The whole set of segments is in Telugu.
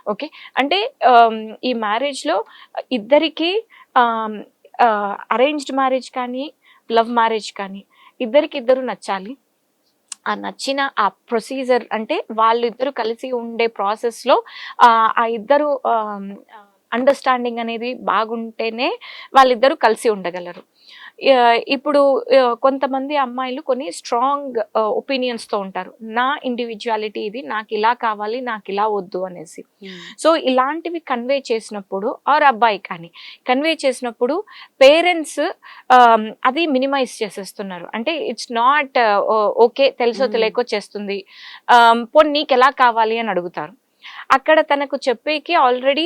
ఓకే. అంటే ఈ మ్యారేజ్‌లో ఇద్దరికీ అరేంజ్డ్ మ్యారేజ్ కానీ, లవ్ మ్యారేజ్ కానీ ఇద్దరికిద్దరు నచ్చాలి. ఆ నచ్చిన ఆ ప్రొసీజర్ అంటే వాళ్ళిద్దరూ కలిసి ఉండే ప్రాసెస్‌లో ఆ ఇద్దరు అండర్‌స్టాండింగ్ అనేది బాగుంటేనే వాళ్ళిద్దరూ కలిసి ఉండగలరు. ఇప్పుడు కొంతమంది అమ్మాయిలు కొన్ని స్ట్రాంగ్ ఒపీనియన్స్‌తో ఉంటారు. నా ఇండివిడ్యుయాలిటీ ఇది. నాకిలా కావాలి, నాకిలా వద్దు అనేసి. సో, ఇలాంటివి కన్వే చేసినప్పుడు అబ్బాయి కానీ కన్వే చేసినప్పుడు పేరెంట్స్ అది మినిమైజ్ చేసేస్తున్నారు. అంటే ఇట్స్ నాట్ ఓకే, తెలుసో తెలియకో చేస్తుంది. పోనీ నీకెలా కావాలి అని అడుగుతారు. అక్కడ తనకు చెప్పేకి ఆల్రెడీ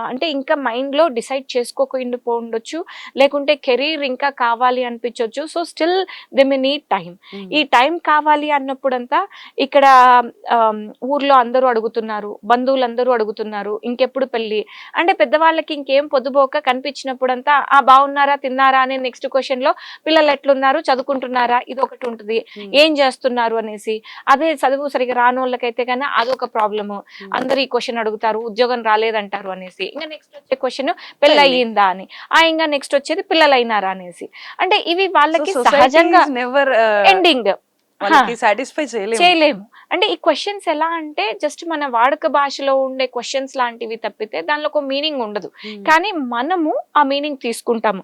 అంటే ఇంకా మైండ్‌లో డిసైడ్ చేసుకోకుండిపోండొచ్చు. లేకుంటే కెరీర్ ఇంకా కావాలి అనిపించొచ్చు. So, still they may need time. ఈ టైం కావాలి అన్నప్పుడంతా ఇక్కడ ఊర్లో అందరూ అడుగుతున్నారు. బంధువులందరూ అడుగుతున్నారు. ఇంకెప్పుడు పెళ్లి? అంటే పెద్దవాళ్ళకి ఇంకేం పొద్దుపోక కనిపించినప్పుడంతా బాగున్నారా? తిన్నారా? అనే నెక్స్ట్ క్వెషన్‌లో పిల్లలు ఎట్లున్నారు? చదువుకుంటున్నారా? ఇదొకటి ఉంటది. ఏం చేస్తున్నారు అనేసి. అదే చదువు సరిగ్గా రానోళ్ళకైతే గాని అదొక ప్రాబ్లము. అందరూ ఈ క్వెషన్ అడుగుతారు. ఉద్యోగం రాలేదంటారు అనేసి. ఇంక నెక్స్ట్ వచ్చే క్వెషన్ పెళ్లయిందా అని. ఇంగా నెక్స్ట్ వచ్చేది పిల్లలైనారా అనేసి. అంటే ఇవి వాళ్ళకి సహజంగా ఎండింగ్. వాళ్ళకి సాటిస్ఫై చేయలేము. అంటే ఈ క్వెషన్స్ ఎలా అంటే జస్ట్ మన వాడుక భాషలో ఉండే క్వెషన్స్ లాంటివి తప్పితే దానిలో ఒక మీనింగ్ ఉండదు. కానీ మనము ఆ మీనింగ్ తీసుకుంటాము.